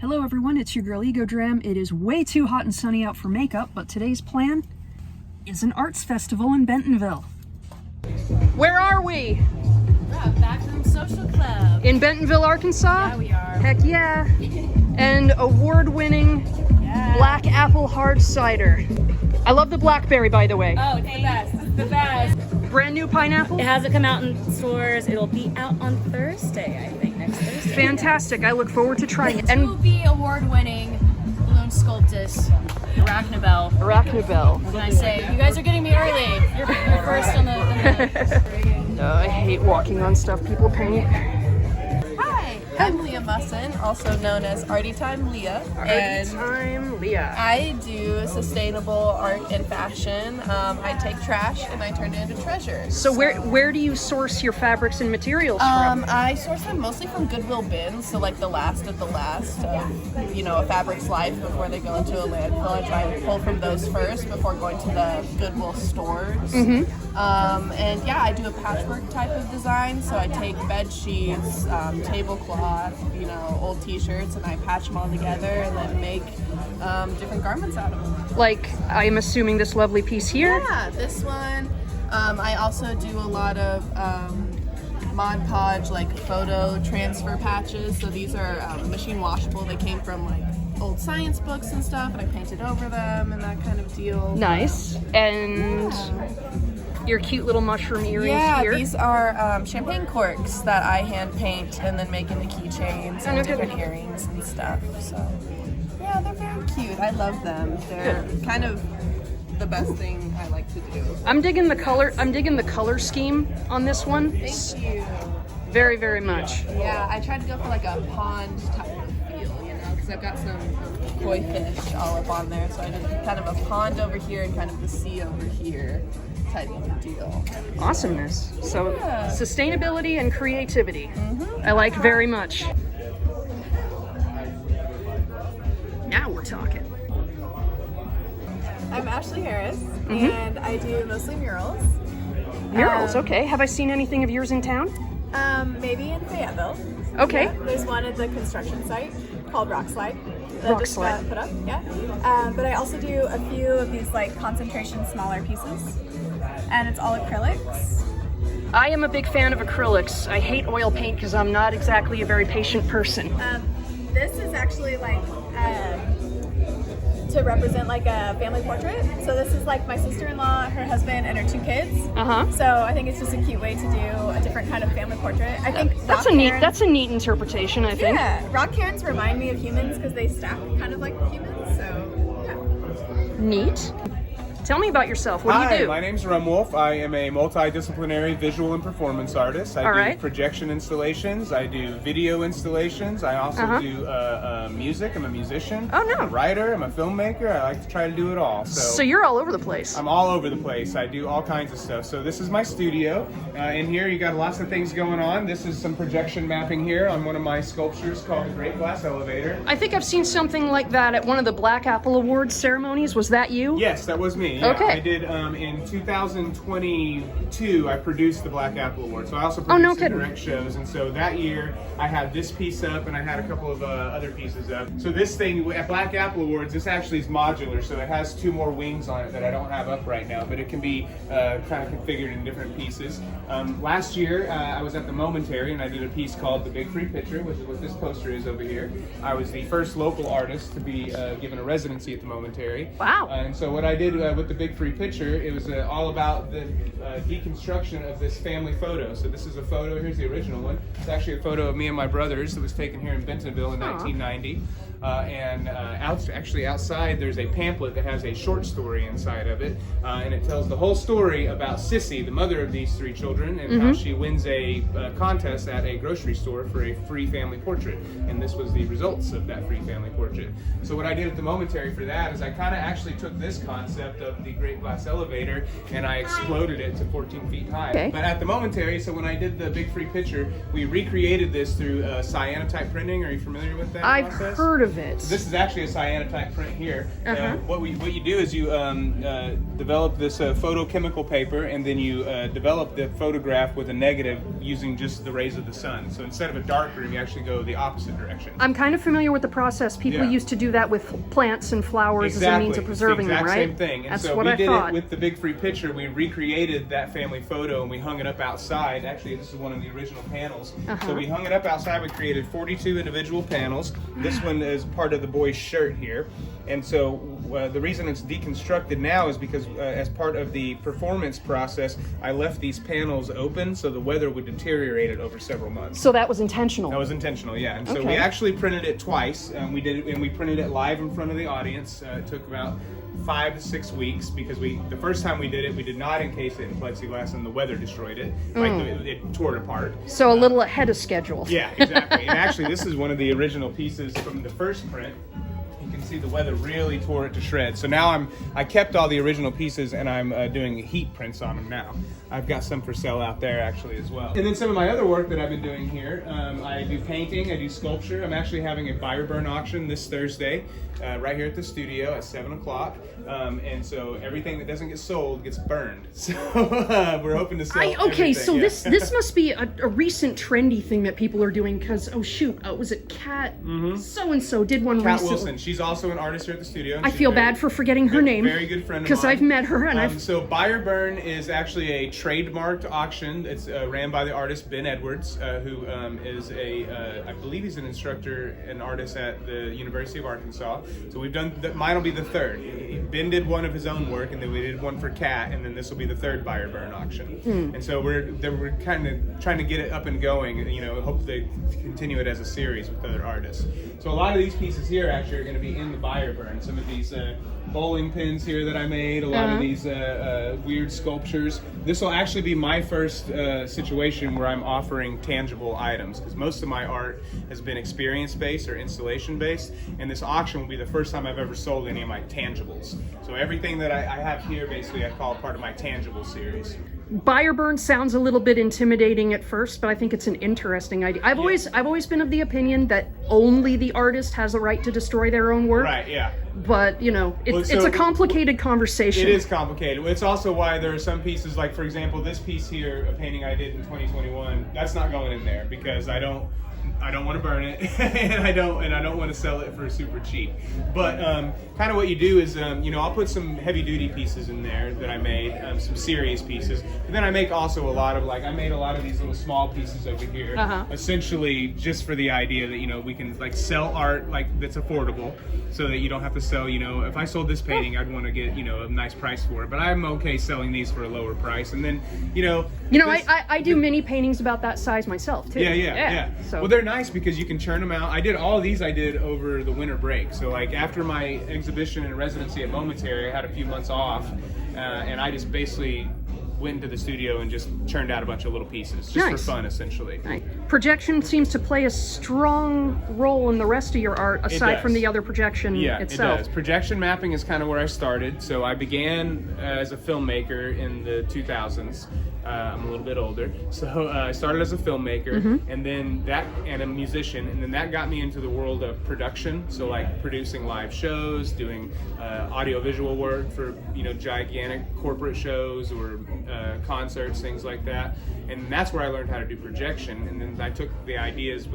Hello everyone, it's your girl Ego Dram. It is way too hot and sunny out for makeup, but today's plan is an arts festival in Bentonville. Where are we? We're at Backroom Social Club. In Bentonville, Arkansas? Yeah, we are. Heck yeah. And award-winning black apple hard cider. I love the blackberry, by the way. Oh, it's the best. It's the best. Brand new pineapple? It hasn't come out in stores. It'll be out on Thursday, I think, next Thursday. Fantastic. I look forward to trying it. It will be award-winning balloon sculptus, Arachnabelle. Arachnabelle. What can I say? You guys are getting me early. You're first on the I hate walking on stuff people paint. Hi, I'm Leah Musson, also known as Arty Time Leah. Time Leah. I do sustainable art and fashion. I take trash and I turn it into treasures. So where do you source your fabrics and materials from? I source them mostly from Goodwill bins, so like the last of the last of, you know, a fabric's life before they go into a landfill. I try to pull from those first before going to the Goodwill stores. And yeah, I do a patchwork type of design, so I take bed sheets, tablecloth, you know, old t-shirts, and I patch them all together and then make different garments out of them. Like, I'm assuming this lovely piece here? Yeah, this one. I also do a lot of Mod Podge, like photo transfer patches. So these are machine washable. They came from like old science books and stuff, and I painted over them and that kind of deal. Nice. And your cute little mushroom earrings here. Yeah, these are champagne corks that I hand paint and then make into keychains and different earrings and stuff. So yeah, they're very cute. I love them. They're kind of the best thing I like to do. I'm digging the color. I'm digging the color scheme on this one. Thank you. Very, very much. Yeah, I tried to go for like a pond type of feel, you know, because I've got some koi fish all up on there. So I did kind of a pond over here and kind of the sea over here type of deal. Awesomeness. So sustainability and creativity. I like very much. Now we're talking. I'm Ashley Harris, and I do mostly murals. Murals, okay. Have I seen anything of yours in town? Maybe in Fayetteville. Okay. Yeah, there's one at the construction site called Rock Slide. That Rock just Slide. got put up, yeah. But I also do a few of these like concentration smaller pieces, and it's all acrylics. I am a big fan of acrylics. I hate oil paint because I'm not exactly a very patient person. This is actually like to represent like a family portrait. So this is like my sister-in-law, her husband, and her 2 kids. So I think it's just a cute way to do a different kind of family portrait. I think That's a neat interpretation, I think. Yeah, rock cairns remind me of humans because they stack kind of like humans. So yeah. Neat. Tell me about yourself. What do you do? Hi, my name's Rumwolf. I am a multidisciplinary visual and performance artist. I do projection installations. I do video installations. I also do music. I'm a musician. Oh, no. I'm a writer. I'm a filmmaker. I like to try to do it all. So you're all over the place. I'm all over the place. I do all kinds of stuff. So this is my studio. In here you got lots of things going on. This is some projection mapping here on one of my sculptures called the Great Glass Elevator. I think I've seen something like that at one of the Black Apple Awards ceremonies. Was that you? Yes, that was me. Yeah, Okay. I did in 2022. I produced the Black Apple Award, so I also produced and direct shows. And so that year, I had this piece up, and I had a couple of other pieces up. So this thing at Black Apple Awards, this actually is modular, so it has 2 more wings on it that I don't have up right now, but it can be kind of configured in different pieces. Last year, I was at the Momentary, and I did a piece called The Big Free Picture, which is what this poster is over here. I was the first local artist to be given a residency at the Momentary. Wow. And so what I did with the Big Free Picture, it was all about the deconstruction of this family photo. So this is a photo, here's the original one. It's actually a photo of me and my brothers that was taken here in Bentonville in 1990. Actually outside there's a pamphlet that has a short story inside of it, and it tells the whole story about Sissy, the mother of these 3 children, and how she wins a contest at a grocery store for a free family portrait, and this was the results of that free family portrait. So what I did at the Momentary for that is I kind of actually took this concept of of the Great Glass Elevator, and I exploded it to 14 feet high. Okay. But at the momentary, so when I did the big free picture, we recreated this through cyanotype printing. Are you familiar with that I've process? heard of it. So this is actually a cyanotype print here. What you do is you develop this photochemical paper, and then you develop the photograph with a negative using just the rays of the sun. So instead of a dark room, you actually go the opposite direction. I'm kind of familiar with the process. People used to do that with plants and flowers as a means of preserving them, right? Same thing. And that's so what we I did thought. it with the big free picture. We recreated that family photo and we hung it up outside. Actually, this is one of the original panels. So we hung it up outside. We created 42 individual panels. This one is part of the boy's shirt here. And so the reason it's deconstructed now is because as part of the performance process, I left these panels open so the weather would deteriorate it over several months. So that was intentional. That was intentional, yeah. And so we actually printed it twice. We did it, and we printed it live in front of the audience. It took about 5 to 6 weeks because the first time we did not encase it in plexiglass, and the weather destroyed it. Like it tore it apart. So a little ahead of schedule. Yeah, exactly. And actually, this is one of the original pieces from the first print. You can see the weather really tore it to shreds. So now I kept all the original pieces, and I'm doing heat prints on them now. I've got some for sale out there actually as well. And then some of my other work that I've been doing here, I do painting, I do sculpture. I'm actually having a buyer burn auction this Thursday right here at the studio at 7 o'clock. And so everything that doesn't get sold gets burned. So we're hoping to sell Okay, so yeah. this must be a recent trendy thing that people are doing because, oh shoot, was it Kat so-and-so did one Kat recently. Wilson, she's also an artist here at the studio. I feel bad for forgetting her name. Very good friend of mine. Because I've met her and So Buyer Burn is actually a trademarked auction. It's ran by the artist Ben Edwards, who is I believe he's an instructor and artist at the University of Arkansas. So we've done, mine will be the third. Ben did one of his own work, and then we did one for Kat, and then this will be the third Buyer Burn auction. And so we're kind of trying to get it up and going, hope to continue it as a series with other artists. So a lot of these pieces here actually are going to be in the Buyer Burn. Some of these bowling pins here that I made, a lot of these weird sculptures. This will actually be my first situation where I'm offering tangible items, because most of my art has been experience-based or installation-based, and this auction will be the first time I've ever sold any of my tangibles. So everything that I have here, basically, I call part of my tangible series. Buyer burn sounds a little bit intimidating at first, but I think it's an interesting idea. I've always been of the opinion that only the artist has the right to destroy their own work. Right, yeah. But, it's a complicated conversation. It is complicated. It's also why there are some pieces, like, for example, this piece here, a painting I did in 2021, that's not going in there because I don't want to burn it, and I don't want to sell it for super cheap. But kind of what you do is, I'll put some heavy duty pieces in there that I made, some serious pieces. But then I make also a lot of I made a lot of these little small pieces over here, essentially just for the idea that we can sell art that's affordable, so that you don't have to sell. If I sold this painting, I'd want to get a nice price for it. But I'm okay selling these for a lower price, and then I do mini paintings about that size myself too. Yeah. So. Well, they're nice because you can churn them out. I did all of these over the winter break. So after my exhibition and residency at Momentary, I had a few months off, and I just basically went into the studio and just churned out a bunch of little pieces just for fun, essentially. Nice. Projection seems to play a strong role in the rest of your art aside from the other projection itself. It does. Projection mapping is kind of where I started. So I began as a filmmaker in the 2000s. I'm a little bit older, so I started as a filmmaker, and then and a musician, and then that got me into the world of production. So producing live shows, doing audiovisual work for gigantic corporate shows or concerts, things like that. And that's where I learned how to do projection. And then I took the ideas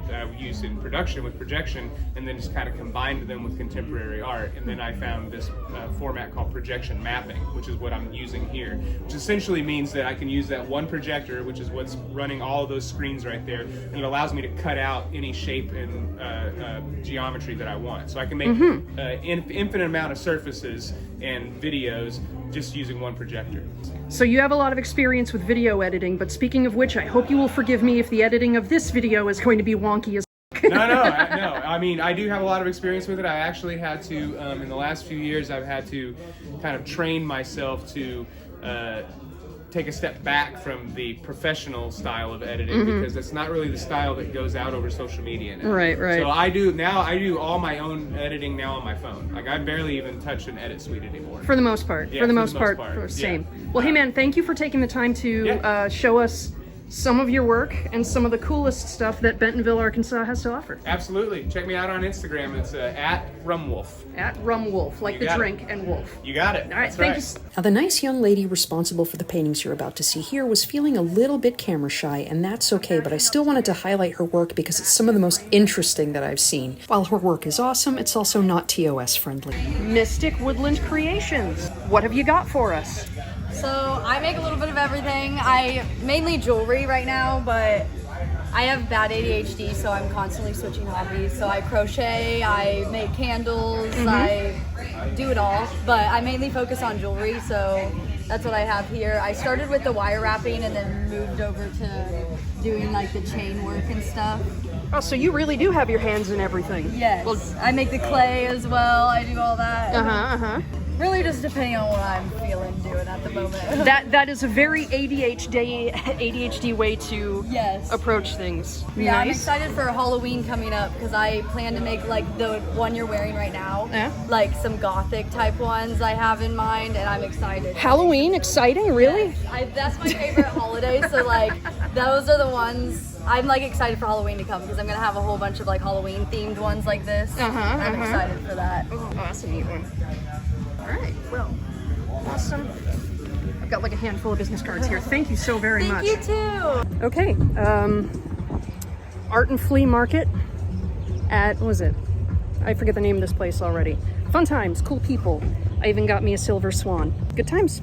that I used in production with projection, and then just kind of combined them with contemporary art. And then I found this format called projection mapping, which is what I'm using here, which essentially means that I can use that one projector, which is what's running all of those screens right there, and it allows me to cut out any shape and geometry that I want. So I can make infinite amount of surfaces and videos just using one projector. So you have a lot of experience with video editing, but speaking of which, I hope you will forgive me if the editing of this video is going to be wonky as No. I mean, I do have a lot of experience with it. I actually had to, in the last few years, I've had to kind of train myself to take a step back from the professional style of editing because that's not really the style that goes out over social media now. Right. So I do all my own editing now on my phone. Like I barely even touch an edit suite anymore. For the most part. Yeah, for the most part. Same. Yeah. Well, hey man, thank you for taking the time to show us some of your work and some of the coolest stuff that Bentonville, Arkansas has to offer. Absolutely. Check me out on Instagram. It's at Rumwolf. At Rumwolf, like the drink and wolf. You got it. All right, thank you. Now, the nice young lady responsible for the paintings you're about to see here was feeling a little bit camera shy, and that's okay, but I still wanted to highlight her work because it's some of the most interesting that I've seen. While her work is awesome, it's also not TOS friendly. Mystic Woodland Creations. What have you got for us? So I make a little bit of everything. I mainly jewelry right now, but I have bad ADHD, so I'm constantly switching hobbies. So I crochet, I make candles, I do it all, but I mainly focus on jewelry, so that's what I have here. I started with the wire wrapping and then moved over to doing like the chain work and stuff. Oh, so you really do have your hands in everything. Yes, well, I make the clay as well, I do all that. Really just depending on what I'm feeling doing at the moment. That is a very ADHD way to approach things. Yeah, I'm Nice. excited for Halloween coming up because I plan to make like the one you're wearing right now. Yeah. Like some gothic type ones I have in mind, and I'm excited. Halloween, exciting, really? That's my favorite holiday, so like those are the ones I'm like excited for Halloween to come because I'm gonna have a whole bunch of like Halloween themed ones like this. I'm excited for that. Oh, that's a neat one. All right, well, awesome. I've got like a handful of business cards here. Thank you so very much. Thank you too. Okay, Art and Flea Market at, what was it? I forget the name of this place already. Fun times, cool people. I even got me a silver swan. Good times.